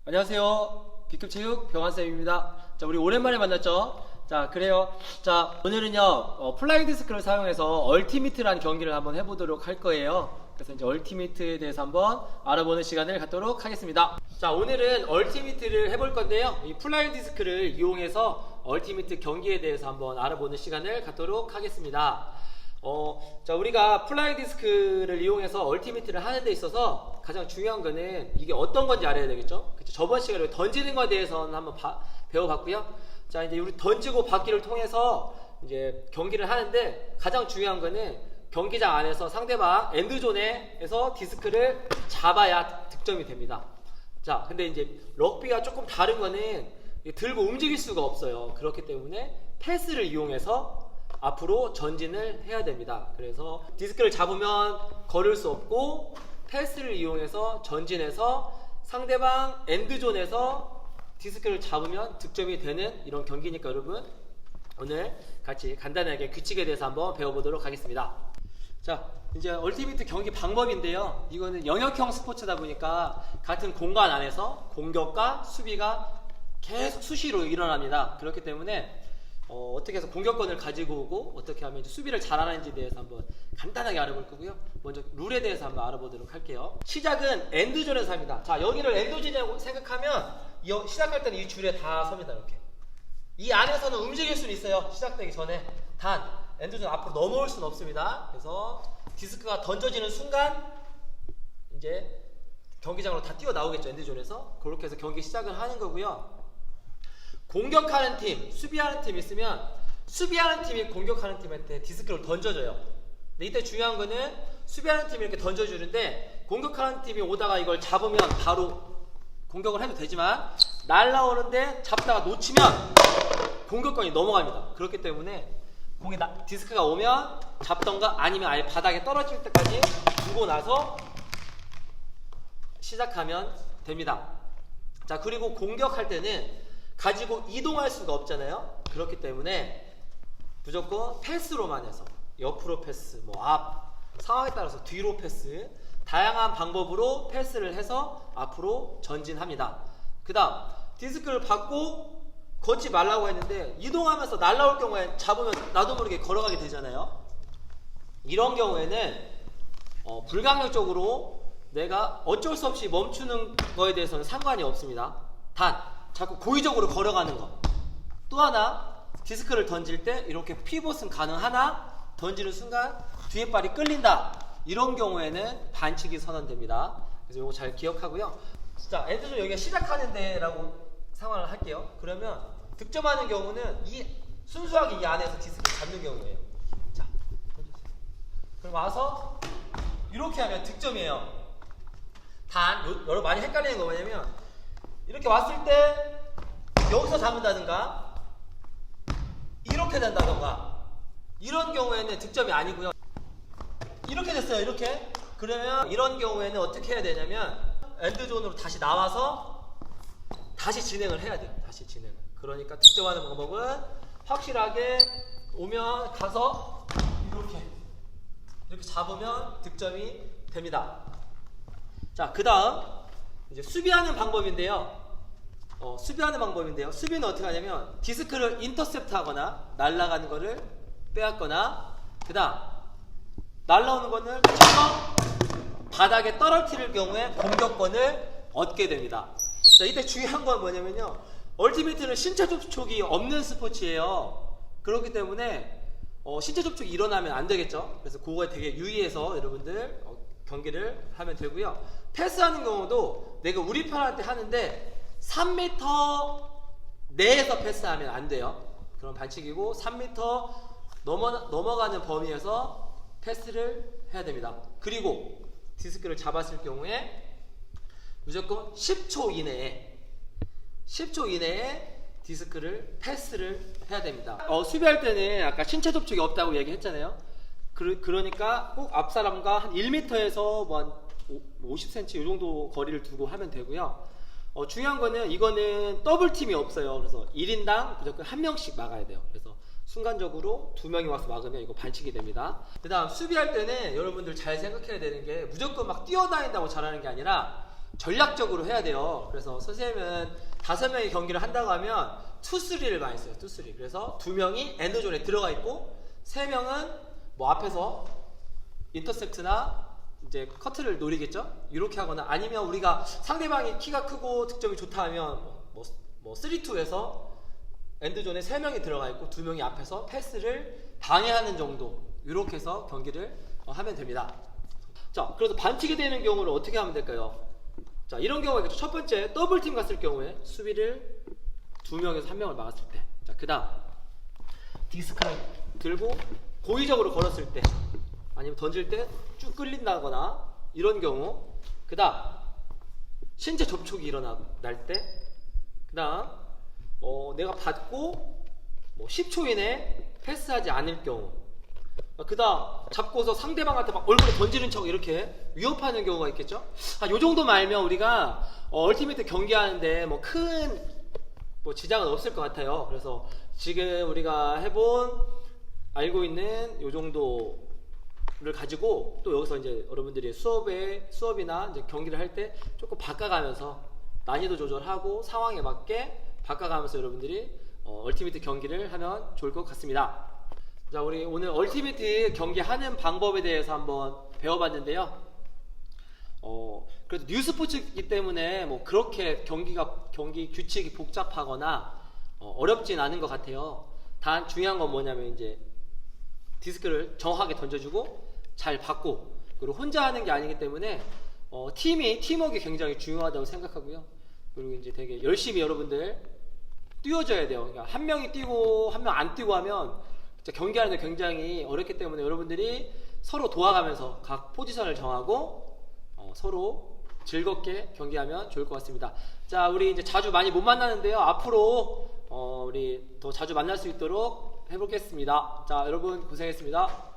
안녕하세요. B급체육 병환쌤입니다. 자, 우리 오랜만에 만났죠? 자, 그래요. 자, 오늘은요, 플라잉 디스크를 사용해서 얼티미트라는 경기를 한번 해보도록 할 거예요. 그래서 이제 얼티미트에 대해서 한번 알아보는 시간을 갖도록 하겠습니다. 자, 오늘은 얼티미트를 해볼 건데요. 이 플라잉 디스크를 이용해서 얼티미트 경기에 대해서 한번 알아보는 시간을 갖도록 하겠습니다. 자, 우리가 플라잉 디스크를 이용해서 얼티미트를 하는 데 있어서 가장 중요한 거는 이게 어떤 건지 알아야 되겠죠? 그쵸? 저번 시간에 던지는 거에 대해서는 한번 배워봤고요. 자, 이제 우리 던지고 받기를 통해서 이제 경기를 하는데 가장 중요한 거는 경기장 안에서 상대방 엔드존에서 디스크를 잡아야 득점이 됩니다. 자, 근데 이제 럭비가 조금 다른 거는 들고 움직일 수가 없어요. 그렇기 때문에 패스를 이용해서 앞으로 전진을 해야 됩니다. 그래서 디스크를 잡으면 걸을 수 없고 패스를 이용해서 전진해서 상대방 엔드존에서 디스크를 잡으면 득점이 되는 이런 경기니까 여러분 오늘 같이 간단하게 규칙에 대해서 한번 배워보도록 하겠습니다. 자, 이제 얼티미트 경기 방법인데요. 이거는 영역형 스포츠다 보니까 같은 공간 안에서 공격과 수비가 계속 수시로 일어납니다. 그렇기 때문에 어떻게 해서 공격권을 가지고 오고 어떻게 하면 이제 수비를 잘하는지에 대해서 한번 간단하게 알아볼 거고요. 먼저 룰에 대해서 한번 알아보도록 할게요. 시작은 엔드존에서 합니다. 자, 여기를 엔드존이라고 생각하면 시작할 때는 이 줄에 다 섭니다. 이렇게 이 안에서는 움직일 수는 있어요. 시작되기 전에. 단 엔드존 앞으로 넘어올 수는 없습니다. 그래서 디스크가 던져지는 순간 이제 경기장으로 다 뛰어나오겠죠. 엔드존에서. 그렇게 해서 경기 시작을 하는 거고요. 공격하는 팀, 수비하는 팀이 있으면 수비하는 팀이 공격하는 팀한테 디스크를 던져줘요. 근데 이때 중요한 거는 수비하는 팀이 이렇게 던져주는데 공격하는 팀이 오다가 이걸 잡으면 바로 공격을 해도 되지만 날라오는데 잡다가 놓치면 공격권이 넘어갑니다. 그렇기 때문에 디스크가 오면 잡던가 아니면 아예 바닥에 떨어질 때까지 두고 나서 시작하면 됩니다. 자, 그리고 공격할 때는 가지고 이동할 수가 없잖아요. 그렇기 때문에 무조건 패스로만 해서 옆으로 패스, 앞, 상황에 따라서 뒤로 패스, 다양한 방법으로 패스를 해서 앞으로 전진합니다. 그 다음 디스크를 받고 걷지 말라고 했는데 이동하면서 날라올 경우에 잡으면 나도 모르게 걸어가게 되잖아요. 이런 경우에는 불강력적으로 내가 어쩔 수 없이 멈추는 거에 대해서는 상관이 없습니다. 단 자꾸 고의적으로 걸어가는 거. 또 하나 디스크를 던질 때 이렇게 피봇은 가능하나 던지는 순간 뒤에 발이 끌린다. 이런 경우에는 반칙이 선언됩니다. 그래서 이거 잘 기억하고요. 자, 엔드존 여기가 시작하는 데라고 상황을 할게요. 그러면 득점하는 경우는 순수하게 이 안에서 디스크를 잡는 경우예요. 자, 그럼 와서 이렇게 하면 득점이에요. 단 여러분 많이 헷갈리는 거 뭐냐면 이렇게 왔을 때 여기서 잡는다든가 이렇게 된다든가 이런 경우에는 득점이 아니고요. 이렇게 됐어요. 이렇게. 그러면 이런 경우에는 어떻게 해야 되냐면 엔드존으로 다시 나와서 다시 진행을 해야 돼요. 다시 진행을. 그러니까 득점하는 방법은 확실하게 오면 가서 이렇게 잡으면 득점이 됩니다. 자, 그 다음 이제 수비하는 방법인데요. 수비는 어떻게 하냐면 디스크를 인터셉트 하거나 날아가는 거를 빼앗거나 그 다음 날아오는 거를 쳐서 바닥에 떨어뜨릴 경우에 공격권을 얻게 됩니다. 자, 이때 중요한 건 뭐냐면요. 얼티미트는 신체 접촉이 없는 스포츠예요. 그렇기 때문에 신체 접촉이 일어나면 안 되겠죠. 그래서 그거에 되게 유의해서 여러분들 경기를 하면 되고요. 패스하는 경우도 내가 우리 편한테 하는데 3m 내에서 패스하면 안 돼요. 그럼 반칙이고 3m 넘어가는 범위에서 패스를 해야 됩니다. 그리고 디스크를 잡았을 경우에 무조건 10초 이내에 디스크를 패스를 해야 됩니다. 수비할 때는 아까 신체 접촉이 없다고 얘기했잖아요. 그러니까 꼭 앞 사람과 한 1m에서 한 50cm 이 정도 거리를 두고 하면 되고요. 중요한 거는 이거는 더블팀이 없어요. 그래서 1인당 무조건 한 명씩 막아야 돼요. 그래서 순간적으로 2명이 와서 막으면 이거 반칙이 됩니다. 그 다음 수비할 때는 여러분들 잘 생각해야 되는 게 무조건 막 뛰어다닌다고 잘하는 게 아니라 전략적으로 해야 돼요. 그래서 선생님은 5명이 경기를 한다고 하면 2-3를 많이 써요. 2-3. 그래서 2명이 엔드존에 들어가 있고 3명은 뭐 앞에서 인터셉트나 이제 커트를 노리겠죠. 이렇게 하거나 아니면 우리가 상대방이 키가 크고 득점이 좋다 하면 뭐 3-2에서 엔드존에 3명이 들어가 있고 2명이 앞에서 패스를 방해하는 정도, 이렇게 해서 경기를 하면 됩니다. 자, 그래서 반칙이 되는 경우는 어떻게 하면 될까요? 자, 이런 경우가 있겠죠. 첫 번째, 더블팀 갔을 경우에 수비를 2명에서 1명을 막았을 때, 자, 그 다음 디스크를 들고 고의적으로 걸었을 때, 아니면 던질 때 쭉 끌린다거나 이런 경우, 그 다음 신체 접촉이 일어날 때, 그 다음 내가 받고 뭐 10초 이내 패스하지 않을 경우, 그 다음 잡고서 상대방한테 막 얼굴에 던지는 척 이렇게 위협하는 경우가 있겠죠. 요 정도만 알면 우리가 얼티미트 경기하는데 뭐 큰 지장은 없을 것 같아요. 그래서 지금 우리가 알고 있는 요 정도를 가지고 또 여기서 이제 여러분들이 수업이나 이제 경기를 할 때 조금 바꿔가면서 난이도 조절하고 상황에 맞게 바꿔가면서 여러분들이 얼티미트 경기를 하면 좋을 것 같습니다. 자, 우리 오늘 얼티미트 경기 하는 방법에 대해서 한번 배워봤는데요. 그래도 뉴스포츠이기 때문에 뭐 그렇게 경기 규칙이 복잡하거나 어렵진 않은 것 같아요. 단 중요한 건 뭐냐면 이제 디스크를 정확하게 던져주고 잘 받고, 그리고 혼자 하는 게 아니기 때문에 팀워크가 굉장히 중요하다고 생각하고요. 그리고 이제 되게 열심히 여러분들 뛰어줘야 돼요. 그러니까 한 명이 뛰고 한 명 안 뛰고 하면 진짜 경기하는 데 굉장히 어렵기 때문에 여러분들이 서로 도와가면서 각 포지션을 정하고 서로 즐겁게 경기하면 좋을 것 같습니다. 자, 우리 이제 자주 많이 못 만나는데요. 앞으로 우리 더 자주 만날 수 있도록 해보겠습니다. 자, 여러분 고생했습니다.